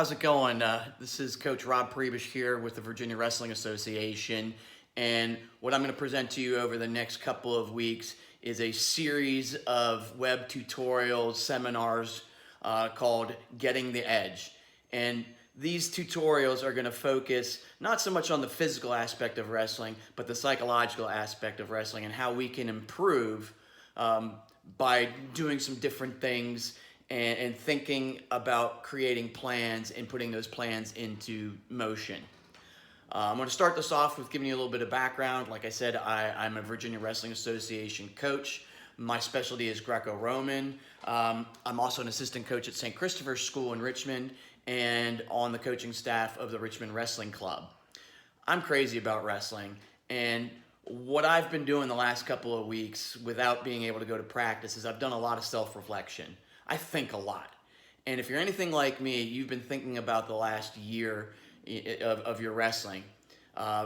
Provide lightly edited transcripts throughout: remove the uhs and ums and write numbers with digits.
how's it going? This is Coach Rob Prebish here with the Virginia Wrestling Association, and what I'm going to present to you over the next couple of weeks is a series of web tutorials, seminars called Getting the Edge. And these tutorials are going to focus not so much on the physical aspect of wrestling, but the psychological aspect of wrestling and how we can improve by doing some different things and thinking about creating plans and putting those plans into motion. I'm going to start this off with giving you a little bit of background. Like I said, I'm a Virginia Wrestling Association coach. My specialty is Greco-Roman. I'm also an assistant coach at St. Christopher's School in Richmond and on the coaching staff of the Richmond Wrestling Club. I'm crazy about wrestling, and what I've been doing the last couple of weeks without being able to go to practice is I've done a lot of self-reflection. I think a lot. And if you're anything like me, you've been thinking about the last year of your wrestling.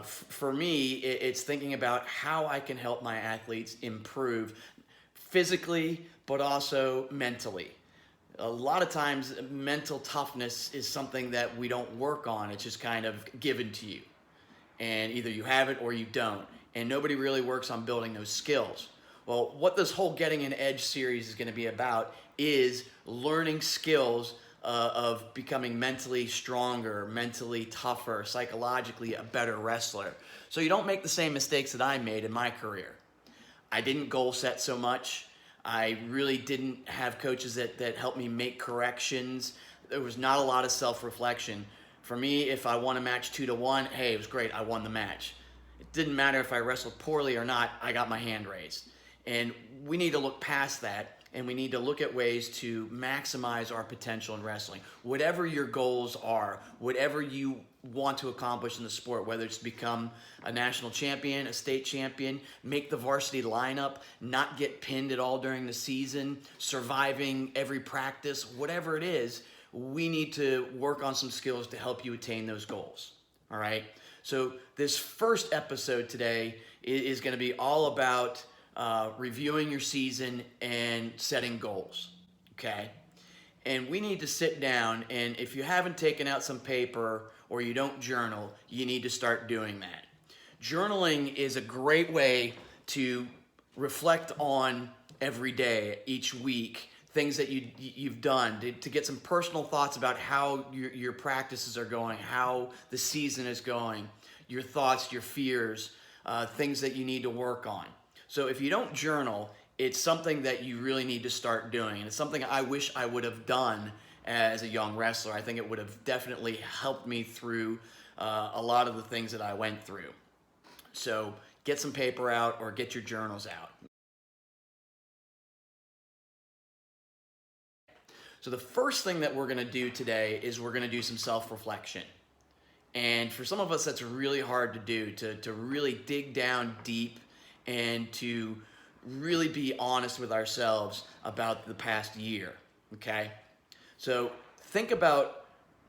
For me, it's thinking about how I can help my athletes improve physically, but also mentally. A lot of times, mental toughness is something that we don't work on. It's just kind of given to you. And either you have it or you don't. And nobody really works on building those skills. Well, what this whole Getting an Edge series is going to be about is learning skills of becoming mentally stronger, mentally tougher, psychologically a better wrestler. So you don't make the same mistakes that I made in my career. I didn't goal set so much. I really didn't have coaches that helped me make corrections. There was not a lot of self-reflection. For me, if I won a match 2-1, hey, it was great, I won the match. It didn't matter if I wrestled poorly or not, I got my hand raised. And we need to look past that, and we need to look at ways to maximize our potential in wrestling. Whatever your goals are, whatever you want to accomplish in the sport, whether it's to become a national champion, a state champion, make the varsity lineup, not get pinned at all during the season, surviving every practice, whatever it is, we need to work on some skills to help you attain those goals. All right? So this first episode today is going to be all about reviewing your season and setting goals, okay? And we need to sit down, and if you haven't taken out some paper or you don't journal, you need to start doing that. Journaling is a great way to reflect on every day, each week, things that you've done, to get some personal thoughts about how your practices are going, how the season is going, your thoughts, your fears, things that you need to work on. So if you don't journal, it's something that you really need to start doing. And it's something I wish I would have done as a young wrestler. I think it would have definitely helped me through a lot of the things that I went through. So get some paper out or get your journals out. So the first thing that we're going to do today is we're going to do some self-reflection. And for some of us, that's really hard to do, to really dig down deep and to really be honest with ourselves about the past year, okay? So think about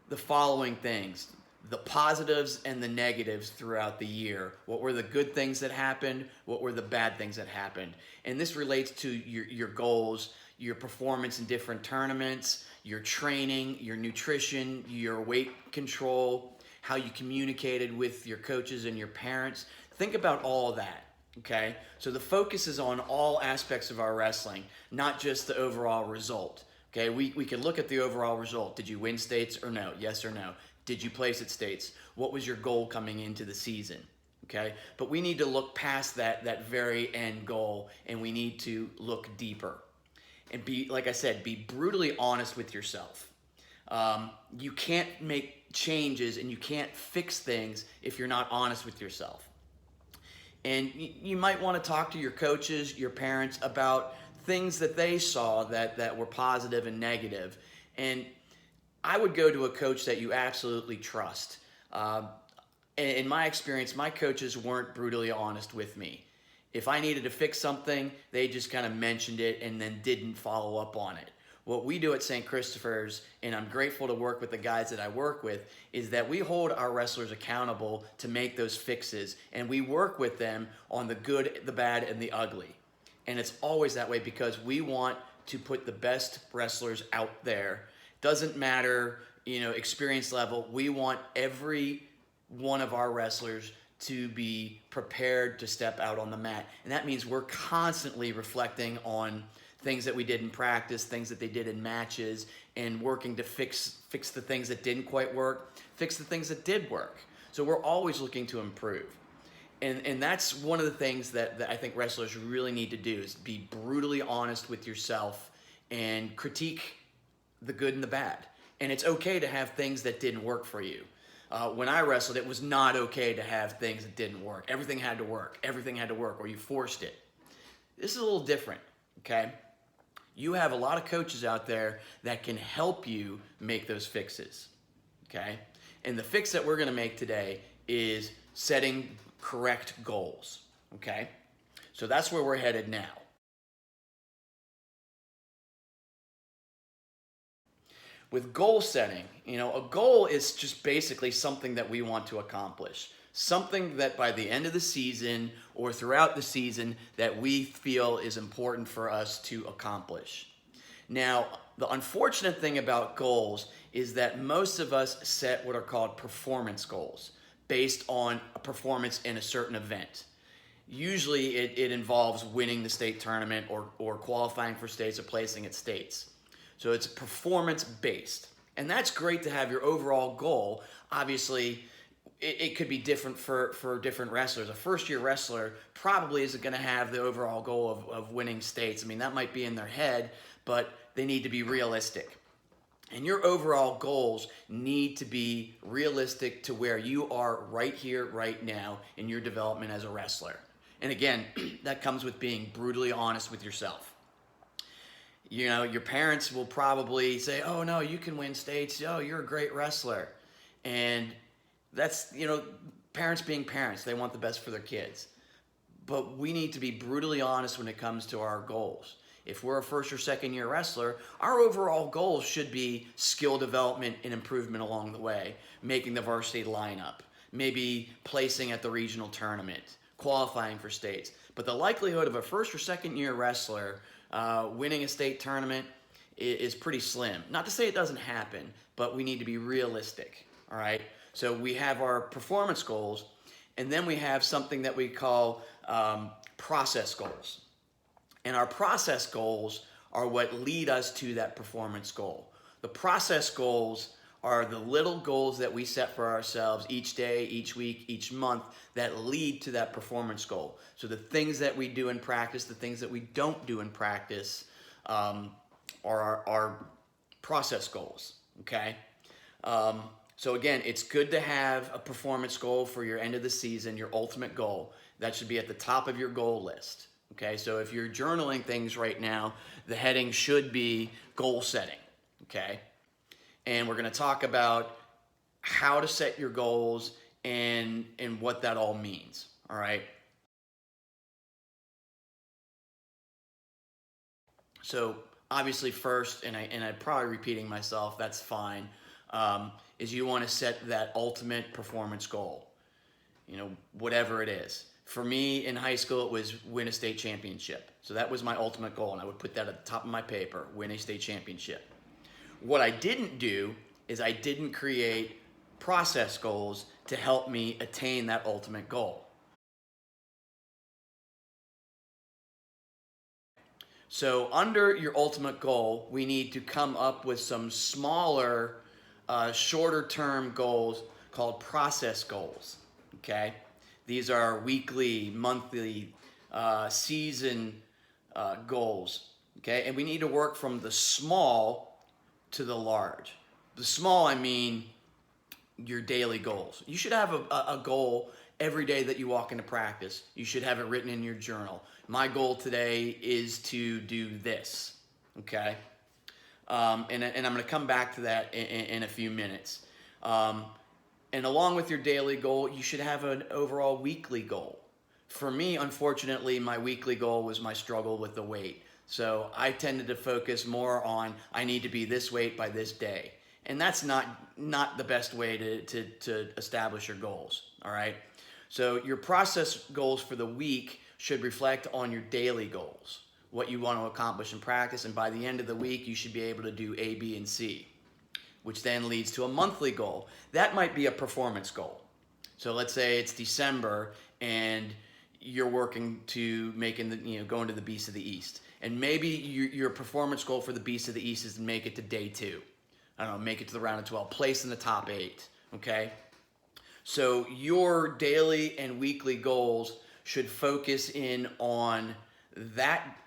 the following things, the positives and the negatives throughout the year. What were the good things that happened? What were the bad things that happened? And this relates to your goals, your performance in different tournaments, your training, your nutrition, your weight control, how you communicated with your coaches and your parents. Think about all of that. Okay, so the focus is on all aspects of our wrestling, not just the overall result. Okay, we can look at the overall result. Did you win states or no? Yes or no? Did you place at states? What was your goal coming into the season? Okay, but we need to look past that very end goal, and we need to look deeper. And be, like I said, be brutally honest with yourself. You can't make changes and you can't fix things if you're not honest with yourself. And you might want to talk to your coaches, your parents, about things that they saw that were positive and negative. And I would go to a coach that you absolutely trust. In my experience, my coaches weren't brutally honest with me. If I needed to fix something, they just kind of mentioned it and then didn't follow up on it. What we do at St. Christopher's, and I'm grateful to work with the guys that I work with, is that we hold our wrestlers accountable to make those fixes, and we work with them on the good, the bad, and the ugly. And it's always that way because we want to put the best wrestlers out there. Doesn't matter experience level, we want every one of our wrestlers to be prepared to step out on the mat. And that means we're constantly reflecting on things that we did in practice, things that they did in matches, and working to fix the things that didn't quite work, fix the things that did work. So we're always looking to improve. And that's one of the things that I think wrestlers really need to do, is be brutally honest with yourself and critique the good and the bad. And it's okay to have things that didn't work for you. When I wrestled, it was not okay to have things that didn't work. Everything had to work. Everything had to work, or you forced it. This is a little different, okay? You have a lot of coaches out there that can help you make those fixes, okay? And the fix that we're going to make today is setting correct goals, okay? So that's where we're headed now. With goal setting, a goal is just basically something that we want to accomplish. Something that by the end of the season or throughout the season that we feel is important for us to accomplish. Now, the unfortunate thing about goals is that most of us set what are called performance goals based on a performance in a certain event. Usually it involves winning the state tournament or qualifying for states or placing at states. So it's performance-based. And that's great to have your overall goal. Obviously, it could be different for different wrestlers. A first-year wrestler probably isn't going to have the overall goal of winning states. I mean, that might be in their head, but they need to be realistic. And your overall goals need to be realistic to where you are right here, right now in your development as a wrestler. And again, that comes with being brutally honest with yourself. Your parents will probably say, oh no, you can win states. Oh, you're a great wrestler. And that's, parents being parents, they want the best for their kids. But we need to be brutally honest when it comes to our goals. If we're a first or second year wrestler, our overall goals should be skill development and improvement along the way, making the varsity lineup, maybe placing at the regional tournament, qualifying for states. But the likelihood of a first or second year wrestler winning a state tournament is pretty slim. Not to say it doesn't happen, but we need to be realistic, all right? So we have our performance goals, and then we have something that we call process goals. And our process goals are what lead us to that performance goal. The process goals are the little goals that we set for ourselves each day, each week, each month that lead to that performance goal. So the things that we do in practice, the things that we don't do in practice are our process goals, okay? So again, it's good to have a performance goal for your end of the season, your ultimate goal. That should be at the top of your goal list, okay? So if you're journaling things right now, the heading should be goal setting, okay? And we're going to talk about how to set your goals and what that all means, all right? So obviously first, and I'm probably repeating myself, that's fine, is you want to set that ultimate performance goal, whatever it is. For me in high school, it was win a state championship. So that was my ultimate goal, and I would put that at the top of my paper, win a state championship. What I didn't do is I didn't create process goals to help me attain that ultimate goal. So under your ultimate goal, we need to come up with some smaller, shorter term goals called process goals, okay? These are weekly, monthly, season goals, okay? And we need to work from the small to the large. The small, I mean your daily goals. You should have a goal every day that you walk into practice. You should have it written in your journal. My goal today is to do this, okay? And I'm going to come back to that in a few minutes. And along with your daily goal, you should have an overall weekly goal. For me, unfortunately, my weekly goal was my struggle with the weight. So I tended to focus more on I need to be this weight by this day. And that's not the best way to establish your goals, all right? So your process goals for the week should reflect on your daily goals, what you want to accomplish in practice, and by the end of the week, you should be able to do A, B, and C. which then leads to a monthly goal. That might be a performance goal. So let's say it's December and you're working to going to the Beast of the East. And maybe your performance goal for the Beast of the East is to make it to day 2. I don't know, make it to the round of 12, place in the top 8, okay? So your daily and weekly goals should focus in on that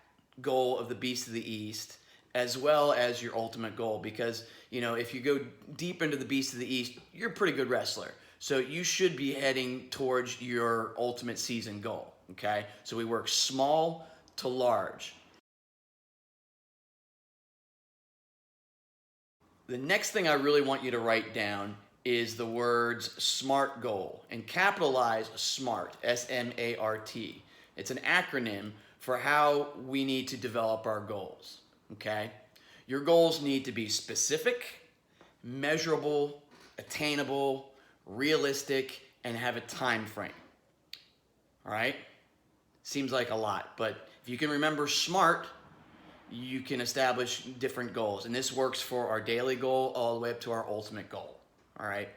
goal of the Beast of the East as well as your ultimate goal, because if you go deep into the Beast of the East, you're a pretty good wrestler. So you should be heading towards your ultimate season goal, okay? So we work small to large. The next thing I really want you to write down is the words SMART goal, and capitalize SMART, S-M-A-R-T. It's an acronym for how we need to develop our goals, okay? Your goals need to be specific, measurable, attainable, realistic, and have a time frame. All right? Seems like a lot, but if you can remember SMART, you can establish different goals. And this works for our daily goal all the way up to our ultimate goal. All right?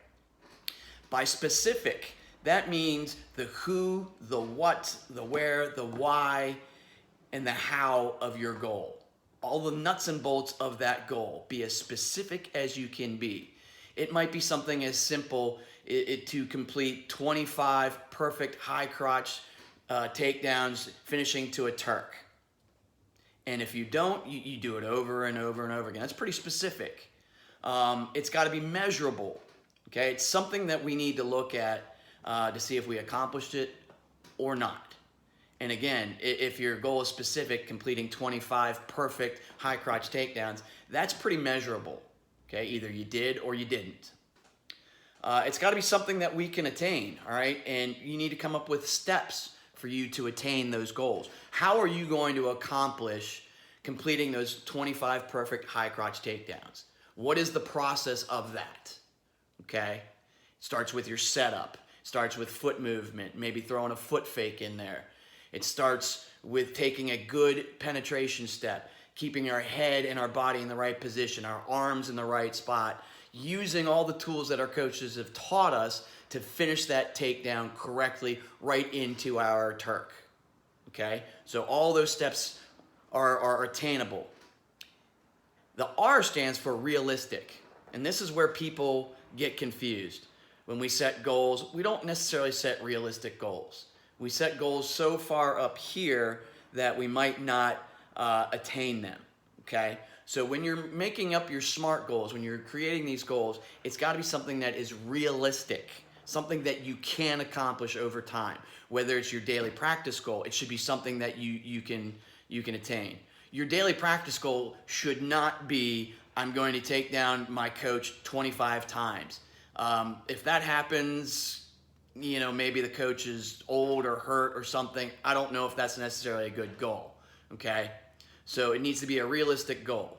By specific, that means the who, the what, the where, the why, and the how of your goal. All the nuts and bolts of that goal. Be as specific as you can be. It might be something as simple to complete 25 perfect high crotch takedowns, finishing to a Turk. And if you don't, you do it over and over and over again. That's pretty specific. It's got to be measurable. Okay, it's something that we need to look at to see if we accomplished it or not. And again, if your goal is specific, completing 25 perfect high crotch takedowns, that's pretty measurable. Okay, either you did or you didn't. It's got to be something that we can attain, all right? And you need to come up with steps for you to attain those goals. How are you going to accomplish completing those 25 perfect high crotch takedowns? What is the process of that? Okay? It starts with your setup. It starts with foot movement, maybe throwing a foot fake in there. It starts with taking a good penetration step, keeping our head and our body in the right position, our arms in the right spot, using all the tools that our coaches have taught us to finish that takedown correctly right into our Turk. Okay? So all those steps are attainable. The R stands for realistic. And this is where people get confused. When we set goals, we don't necessarily set realistic goals. We set goals so far up here that we might not attain them, okay? So when you're making up your SMART goals, when you're creating these goals, it's got to be something that is realistic, something that you can accomplish over time. Whether it's your daily practice goal, it should be something that you can attain. Your daily practice goal should not be, I'm going to take down my coach 25 times. If that happens, maybe the coach is old or hurt or something. I don't know if that's necessarily a good goal, okay? So it needs to be a realistic goal.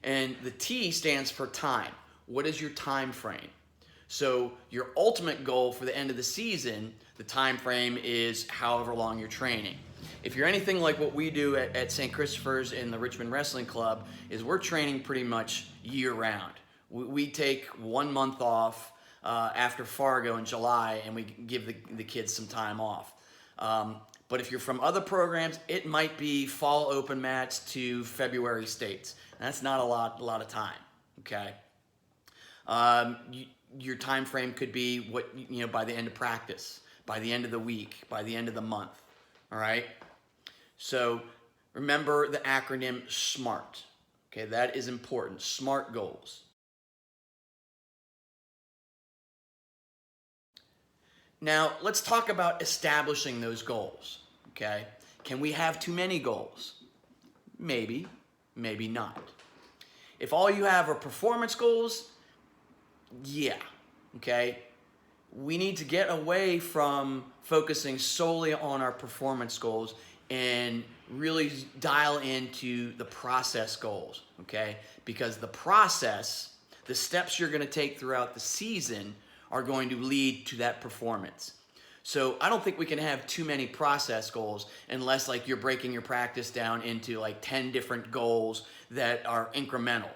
And the T stands for time. What is your time frame? So your ultimate goal for the end of the season, the time frame is however long you're training. If you're anything like what we do at St. Christopher's in the Richmond Wrestling Club, is we're training pretty much year round. We take 1 month off after Fargo in July, and we give the kids some time off. But if you're from other programs, it might be fall open mats to February states. And that's not a lot of time, okay? Your time frame could be by the end of practice, by the end of the week, by the end of the month, all right? So remember the acronym SMART, okay? That is important, SMART goals. Now, let's talk about establishing those goals, okay? Can we have too many goals? Maybe, maybe not. If all you have are performance goals, yeah, okay? We need to get away from focusing solely on our performance goals and really dial into the process goals, okay? Because the process, the steps you're gonna take throughout the season are going to lead to that performance. So I don't think we can have too many process goals unless like you're breaking your practice down into like 10 different goals that are incremental.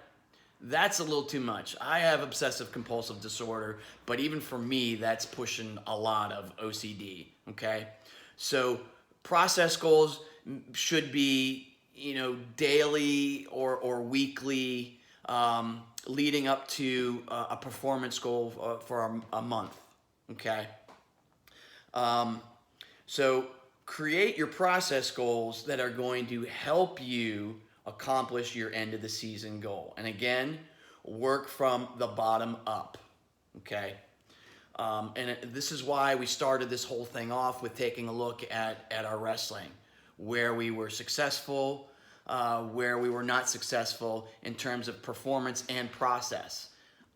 That's a little too much. I have obsessive compulsive disorder, but even for me, that's pushing a lot of OCD, okay? So process goals should be, daily or weekly, leading up to a performance goal for a month, okay? So create your process goals that are going to help you accomplish your end of the season goal. And again, work from the bottom up, okay? This is why we started this whole thing off with taking a look at our wrestling, where we were successful, where we were not successful in terms of performance and process.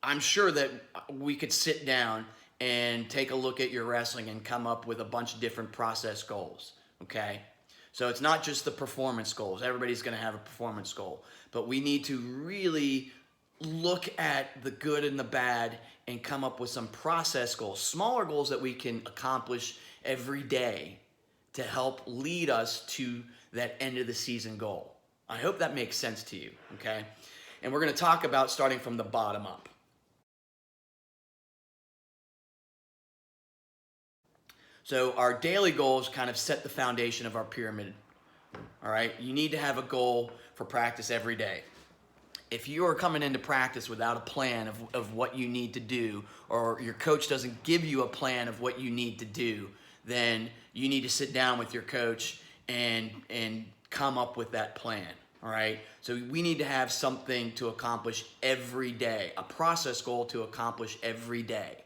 I'm sure that we could sit down and take a look at your wrestling and come up with a bunch of different process goals, okay? So it's not just the performance goals. Everybody's going to have a performance goal. But we need to really look at the good and the bad and come up with some process goals, smaller goals that we can accomplish every day to help lead us to that end of the season goal. I hope that makes sense to you, okay? And we're going to talk about starting from the bottom up. So our daily goals kind of set the foundation of our pyramid, all right? You need to have a goal for practice every day. If you are coming into practice without a plan of what you need to do, or your coach doesn't give you a plan of what you need to do, then you need to sit down with your coach and come up with that plan, all right? So we need to have something to accomplish every day, a process goal to accomplish every day.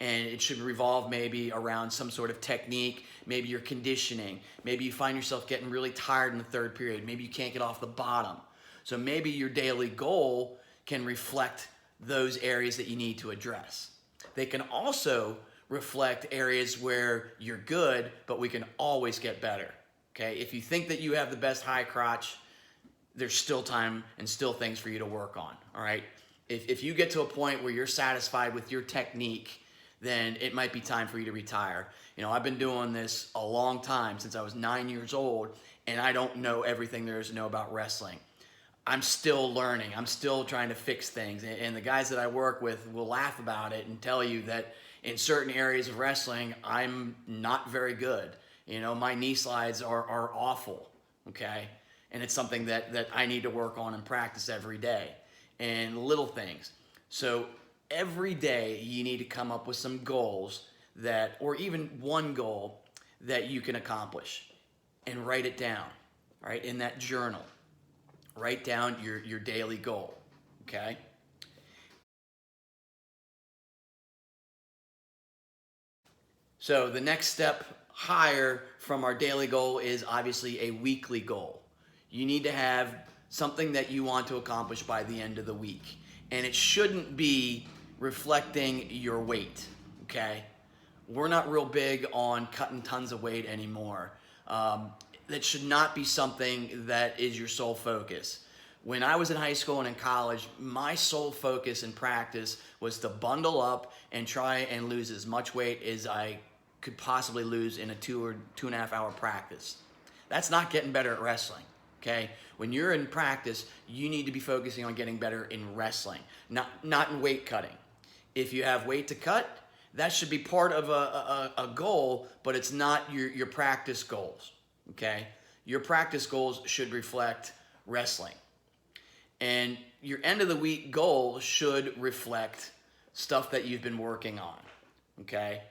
And it should revolve maybe around some sort of technique, maybe your conditioning, maybe you find yourself getting really tired in the third period, maybe you can't get off the bottom. So maybe your daily goal can reflect those areas that you need to address. They can also reflect areas where you're good, but we can always get better, okay? If you think that you have the best high crotch, there's still time and still things for you to work on, all right? If you get to a point where you're satisfied with your technique, then it might be time for you to retire. I've been doing this a long time, since I was 9 years old, and I don't know everything there is to know about wrestling. I'm still learning. I'm still trying to fix things. And the guys that I work with will laugh about it and tell you that in certain areas of wrestling, I'm not very good. My knee slides are awful, okay? And it's something that I need to work on and practice every day. And little things. So every day you need to come up with some goals or even one goal that you can accomplish, and write it down, all right, in that journal. Write down your daily goal, okay? So the next step higher from our daily goal is obviously a weekly goal. You need to have something that you want to accomplish by the end of the week. And it shouldn't be reflecting your weight, okay? We're not real big on cutting tons of weight anymore. That should not be something that is your sole focus. When I was in high school and in college, my sole focus in practice was to bundle up and try and lose as much weight as I could possibly lose in a 2 or 2.5 hour practice. That's not getting better at wrestling, okay? When you're in practice, you need to be focusing on getting better in wrestling, not in weight cutting. If you have weight to cut, that should be part of a goal, but it's not your practice goals, okay? Your practice goals should reflect wrestling. And your end of the week goal should reflect stuff that you've been working on, okay?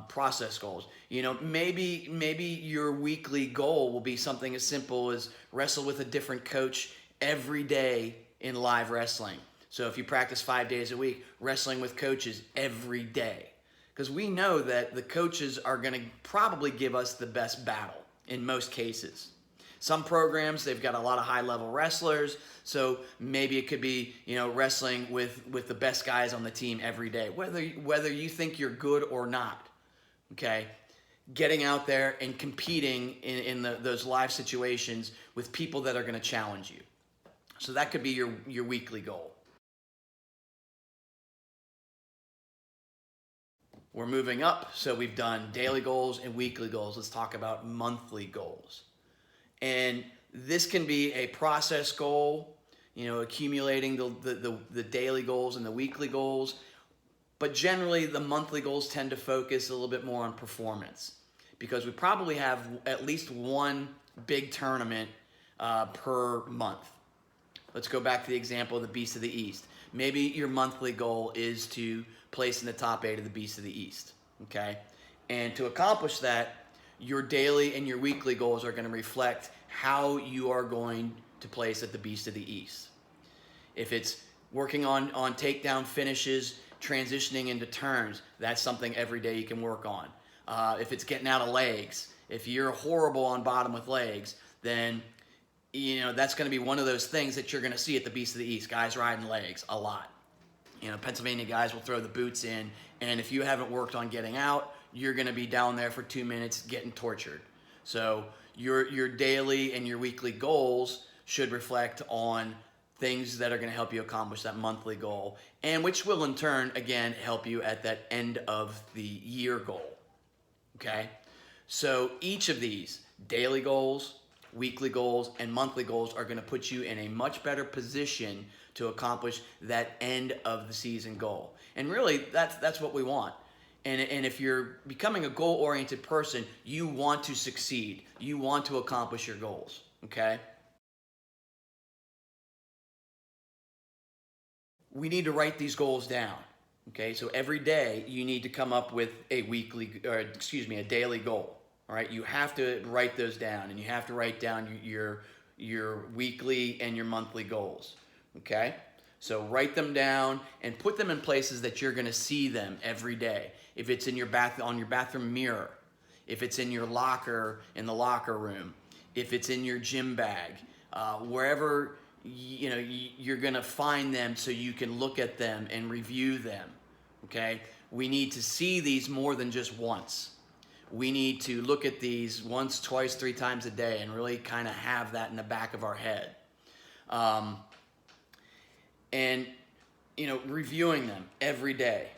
Process goals. Maybe your weekly goal will be something as simple as wrestle with a different coach every day in live wrestling. So if you practice 5 days a week, wrestling with coaches every day. Because we know that the coaches are going to probably give us the best battle in most cases. Some programs, they've got a lot of high-level wrestlers, so maybe it could be, wrestling with the best guys on the team every day, whether you think you're good or not, okay? Getting out there and competing in those live situations with people that are going to challenge you. So that could be your weekly goal. We're moving up, so we've done daily goals and weekly goals. Let's talk about monthly goals. And this can be a process goal. accumulating the daily goals and the weekly goals. But generally, the monthly goals tend to focus a little bit more on performance, because we probably have at least one big tournament per month. Let's go back to the example of the Beast of the East. Maybe your monthly goal is to place in the top 8 of the Beast of the East, okay? And to accomplish that, your daily and your weekly goals are going to reflect how you are going to place at the Beast of the East. If it's working on takedown finishes, transitioning into turns, that's something every day you can work on. If it's getting out of legs, if you're horrible on bottom with legs, then that's going to be one of those things that you're going to see at the Beast of the East, guys riding legs a lot. Pennsylvania guys will throw the boots in, and if you haven't worked on getting out, you're going to be down there for 2 minutes getting tortured. So your daily and your weekly goals should reflect on things that are going to help you accomplish that monthly goal, and which will in turn, again, help you at that end of the year goal. Okay? So each of these daily goals, weekly goals, and monthly goals are going to put you in a much better position to accomplish that end of the season goal. And really, that's what we want. And if you're becoming a goal-oriented person, you want to succeed. You want to accomplish your goals, okay? We need to write these goals down, okay? So every day you need to come up with a daily goal, all right? You have to write those down, and you have to write down your weekly and your monthly goals, okay? So write them down and put them in places that you're going to see them every day. If it's in on your bathroom mirror, if it's in your locker in the locker room, if it's in your gym bag, wherever you're going to find them so you can look at them and review them. Okay? We need to see these more than just once. We need to look at these once, twice, 3 times a day and really kind of have that in the back of our head. And reviewing them every day.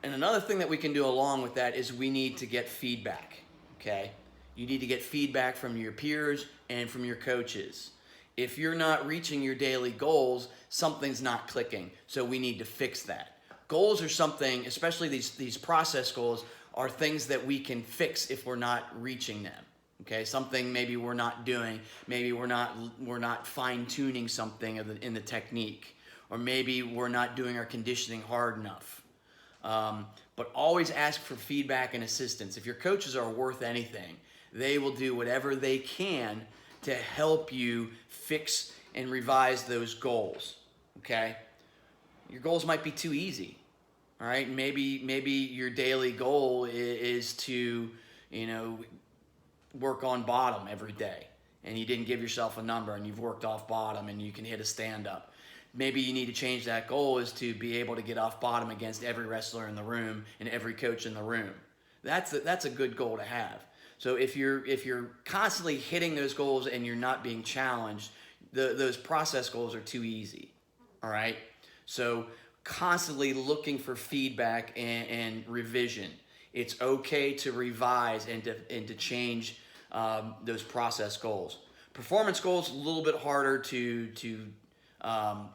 And another thing that we can do along with that is we need to get feedback, okay? You need to get feedback from your peers and from your coaches. If you're not reaching your daily goals, something's not clicking, so we need to fix that. Goals are something, especially these process goals, are things that we can fix if we're not reaching them. Okay, something maybe we're not doing, maybe we're not fine-tuning something in the technique, or maybe we're not doing our conditioning hard enough. But always ask for feedback and assistance. If your coaches are worth anything, they will do whatever they can to help you fix and revise those goals. Okay, your goals might be too easy. All right, maybe your daily goal is to work on bottom every day, and you didn't give yourself a number, and you've worked off bottom, and you can hit a stand-up. Maybe you need to change that goal is to be able to get off bottom against every wrestler in the room and every coach in the room. That's a good goal to have. So if you're constantly hitting those goals and you're not being challenged, those process goals are too easy. All right? So constantly looking for feedback and revision. It's okay to revise and to change those process goals. Performance goals a little bit harder to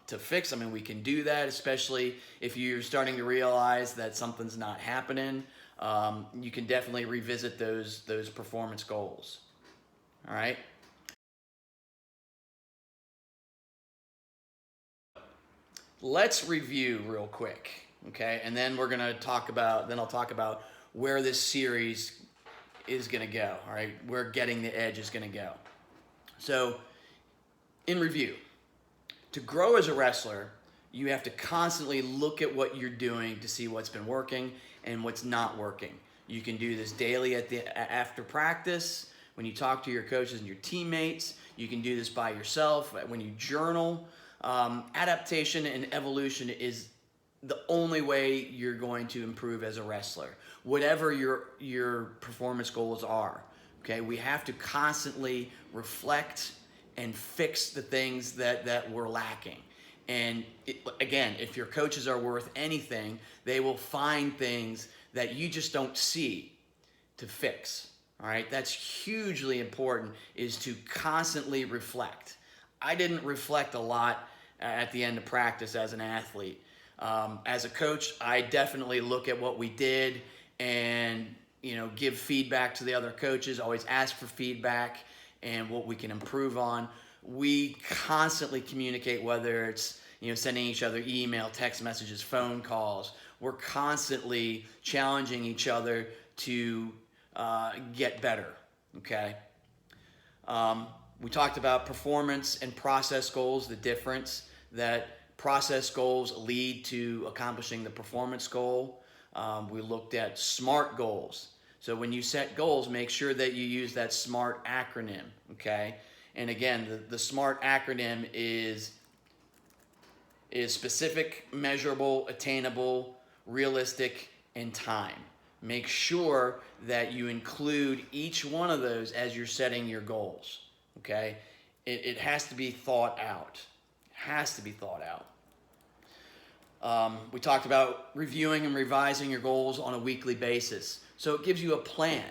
fix. I mean, we can do that, especially if you're starting to realize that something's not happening. You can definitely revisit those performance goals. All right. Let's review real quick, okay? And then I'll talk about where this series is going to go, all right? Where Getting the Edge is going to go. So, in review, to grow as a wrestler, you have to constantly look at what you're doing to see what's been working and what's not working. You can do this daily after practice, when you talk to your coaches and your teammates. You can do this by yourself, when you journal. Adaptation and evolution is the only way you're going to improve as a wrestler, whatever your performance goals are. Okay, we have to constantly reflect and fix the things that we're lacking. And again, if your coaches are worth anything, they will find things that you just don't see to fix. All right, that's hugely important, is to constantly reflect. I didn't reflect a lot at the end of practice as an athlete. As a coach, I definitely look at what we did and give feedback to the other coaches, always ask for feedback and what we can improve on. We constantly communicate, whether it's sending each other email, text messages, phone calls. We're constantly challenging each other to get better, okay? We talked about performance and process goals, the difference that process goals lead to accomplishing the performance goal. We looked at SMART goals. So when you set goals, make sure that you use that SMART acronym, okay? And again, the SMART acronym is specific, measurable, attainable, realistic, and time. Make sure that you include each one of those as you're setting your goals, okay? It has to be thought out. It has to be thought out. We talked about reviewing and revising your goals on a weekly basis. So it gives you a plan,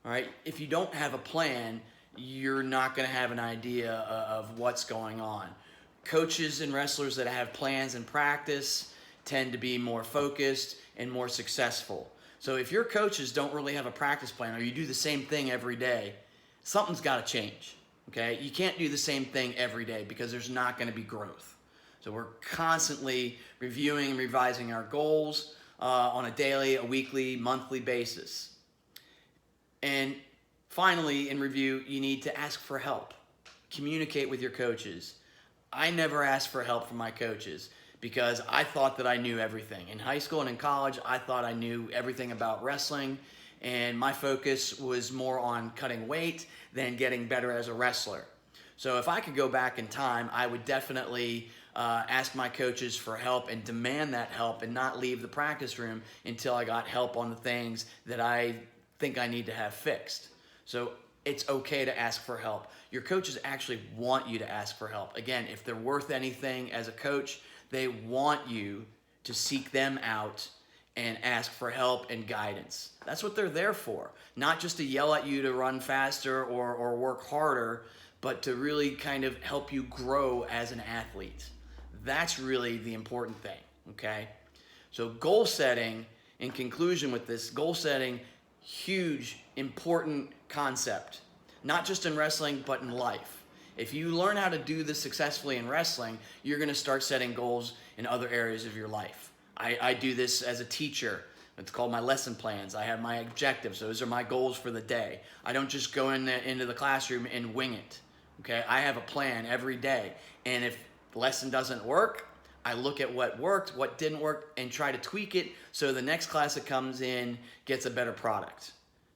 all right? If you don't have a plan, you're not going to have an idea of what's going on. Coaches and wrestlers that have plans in practice tend to be more focused and more successful. So if your coaches don't really have a practice plan, or you do the same thing every day, something's got to change, okay? You can't do the same thing every day because there's not going to be growth. So we're constantly reviewing and revising our goals on a daily, a weekly, monthly basis. And finally, in review, you need to ask for help. Communicate with your coaches. I never asked for help from my coaches because I thought that I knew everything. In high school and in college, I thought I knew everything about wrestling, and my focus was more on cutting weight than getting better as a wrestler. So if I could go back in time, I would definitely ask my coaches for help and demand that help and not leave the practice room until I got help on the things that I think I need to have fixed. So it's okay to ask for help. Your coaches actually want you to ask for help. Again, if they're worth anything as a coach, they want you to seek them out and ask for help and guidance. That's what they're there for. Not just to yell at you to run faster or work harder, but to really kind of help you grow as an athlete. That's really the important thing, okay? So goal setting, in conclusion with this, goal setting, huge, important concept. Not just in wrestling, but in life. If you learn how to do this successfully in wrestling, you're going to start setting goals in other areas of your life. I do this as a teacher. It's called my lesson plans. I have my objectives. Those are my goals for the day. I don't just go into the classroom and wing it. Okay, I have a plan every day. And if the lesson doesn't work, I look at what worked, what didn't work, and try to tweak it so the next class that comes in gets a better product.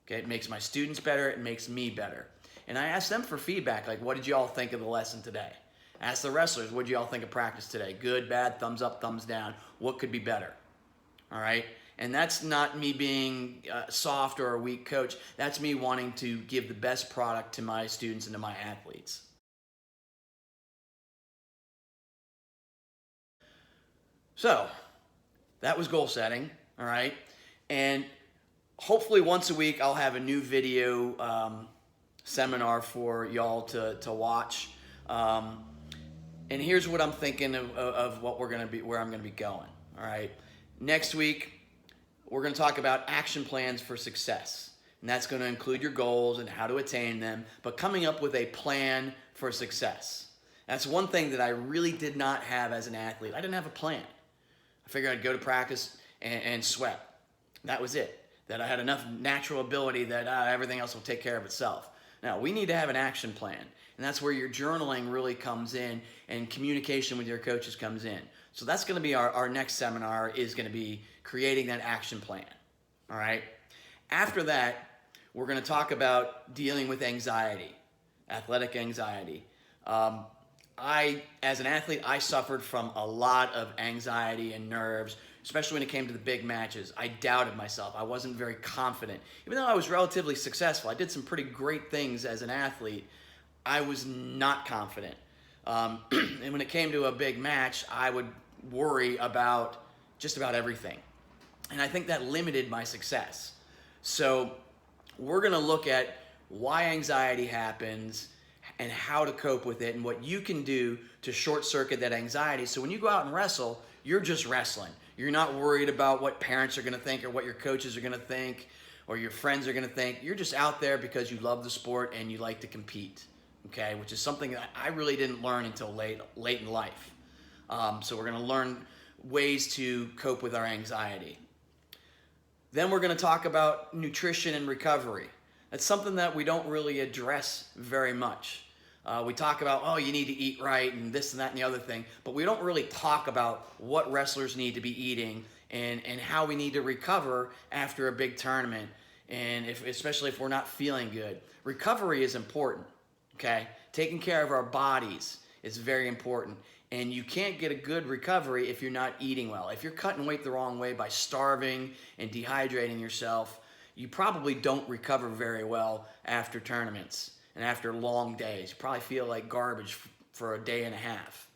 Okay, it makes my students better, it makes me better. And I ask them for feedback, like, what did you all think of the lesson today? Ask the wrestlers, what did you all think of practice today? Good, bad, thumbs up, thumbs down. What could be better? All right? And that's not me being soft or a weak coach. That's me wanting to give the best product to my students and to my athletes. So, that was goal setting, all right? And hopefully once a week I'll have a new video seminar for y'all to watch. And here's what I'm thinking of what where I'm gonna be going, all right? Next week, we're gonna talk about action plans for success. And that's gonna include your goals and how to attain them, but coming up with a plan for success. That's one thing that I really did not have as an athlete. I didn't have a plan. I figured I'd go to practice and sweat. That was it. That I had enough natural ability that everything else will take care of itself. Now, we need to have an action plan. And that's where your journaling really comes in and communication with your coaches comes in. So that's going to be our next seminar, is going to be creating that action plan. All right? After that, we're going to talk about dealing with anxiety, athletic anxiety. As an athlete, I suffered from a lot of anxiety and nerves, especially when it came to the big matches. I doubted myself. I wasn't very confident. Even though I was relatively successful, I did some pretty great things as an athlete, I was not confident. And when it came to a big match, I would worry about just about everything. And I think that limited my success. So we're going to look at why anxiety happens, and how to cope with it and what you can do to short circuit that anxiety. So when you go out and wrestle, you're just wrestling. You're not worried about what parents are going to think or what your coaches are going to think or your friends are going to think. You're just out there because you love the sport and you like to compete, okay? Which is something that I really didn't learn until late in life. So we're going to learn ways to cope with our anxiety. Then we're going to talk about nutrition and recovery. That's something that we don't really address very much. We talk about, oh, you need to eat right and this and that and the other thing, but we don't really talk about what wrestlers need to be eating and how we need to recover after a big tournament, and especially if we're not feeling good. Recovery is important, okay? Taking care of our bodies is very important, and you can't get a good recovery if you're not eating well. If you're cutting weight the wrong way by starving and dehydrating yourself, you probably don't recover very well after tournaments. And after long days, you probably feel like garbage for a day and a half.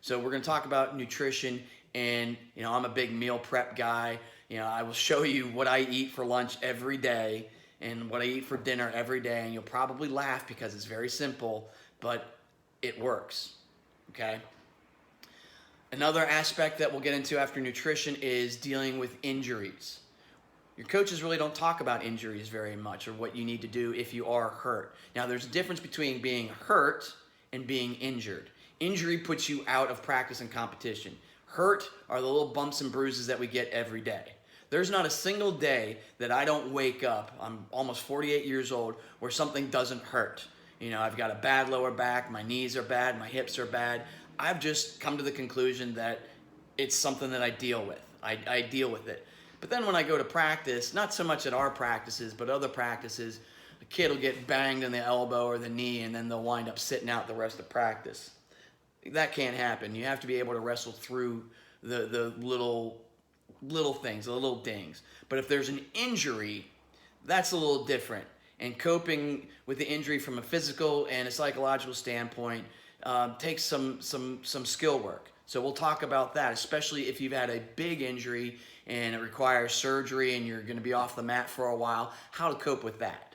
So we're going to talk about nutrition, and I'm a big meal prep guy. I will show you what I eat for lunch every day and what I eat for dinner every day, and you'll probably laugh because it's very simple, but it works, okay? Another aspect that we'll get into after nutrition is dealing with injuries. Your coaches really don't talk about injuries very much or what you need to do if you are hurt. Now, there's a difference between being hurt and being injured. Injury puts you out of practice and competition. Hurt are the little bumps and bruises that we get every day. There's not a single day that I don't wake up, I'm almost 48 years old, where something doesn't hurt. I've got a bad lower back, my knees are bad, my hips are bad. I've just come to the conclusion that it's something that I deal with. I deal with it. But then when I go to practice, not so much at our practices, but other practices, a kid will get banged in the elbow or the knee, and then they'll wind up sitting out the rest of practice. That can't happen. You have to be able to wrestle through the little things, the little dings. But if there's an injury, that's a little different. And coping with the injury from a physical and a psychological standpoint takes some skill work. So we'll talk about that, especially if you've had a big injury and it requires surgery and you're going to be off the mat for a while, how to cope with that.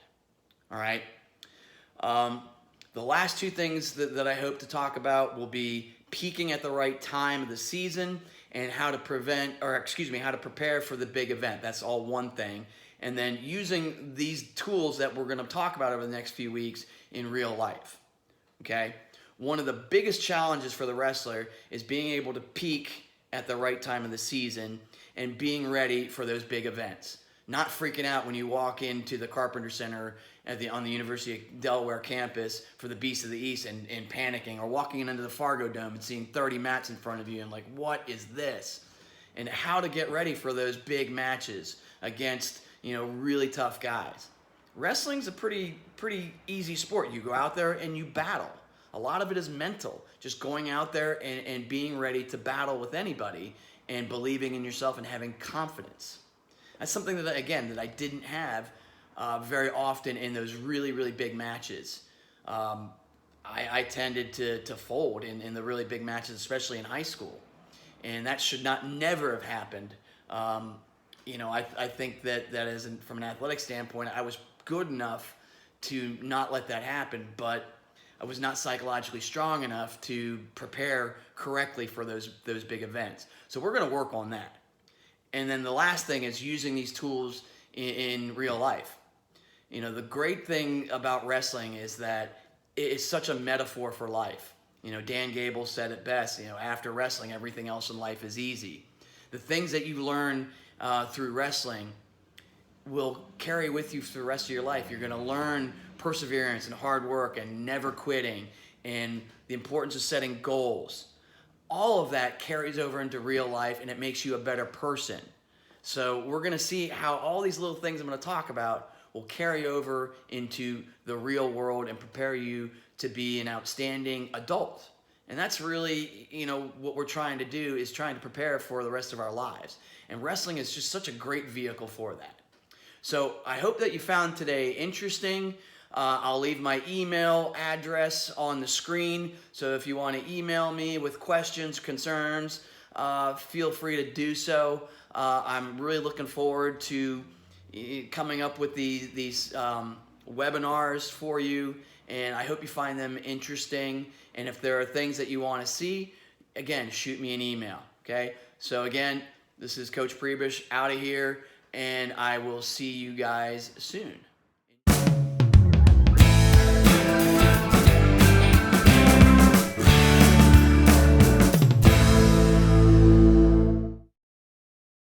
All right. The last two things that I hope to talk about will be peaking at the right time of the season and how to prepare for the big event. That's all one thing. And then using these tools that we're going to talk about over the next few weeks in real life. Okay. One of the biggest challenges for the wrestler is being able to peak at the right time of the season and being ready for those big events. Not freaking out when you walk into the Carpenter Center on the University of Delaware campus for the Beast of the East and panicking, or walking into the Fargo Dome and seeing 30 mats in front of you and like, what is this? And how to get ready for those big matches against really tough guys. Wrestling's a pretty easy sport. You go out there and you battle. A lot of it is mental, just going out there and being ready to battle with anybody and believing in yourself and having confidence. That's something that I didn't have very often in those really, really big matches. I tended to fold in the really big matches, especially in high school. And that should never have happened. I think that from an athletic standpoint, I was good enough to not let that happen, but I was not psychologically strong enough to prepare correctly for those big events. So we're going to work on that. And then the last thing is using these tools in real life. The great thing about wrestling is that it is such a metaphor for life. Dan Gable said it best, after wrestling, everything else in life is easy. The things that you learn through wrestling will carry with you for the rest of your life. You're going to learn perseverance and hard work and never quitting and the importance of setting goals. All of that carries over into real life, and it makes you a better person. So we're going to see how all these little things I'm going to talk about will carry over into the real world and prepare you to be an outstanding adult. And that's really, what we're trying to do is trying to prepare for the rest of our lives. And wrestling is just such a great vehicle for that. So I hope that you found today interesting. I'll leave my email address on the screen. So if you want to email me with questions, concerns, feel free to do so. I'm really looking forward to coming up with these webinars for you and I hope you find them interesting. And if there are things that you want to see, again, shoot me an email, okay? So again, this is Coach Prebish out of here, and I will see you guys soon.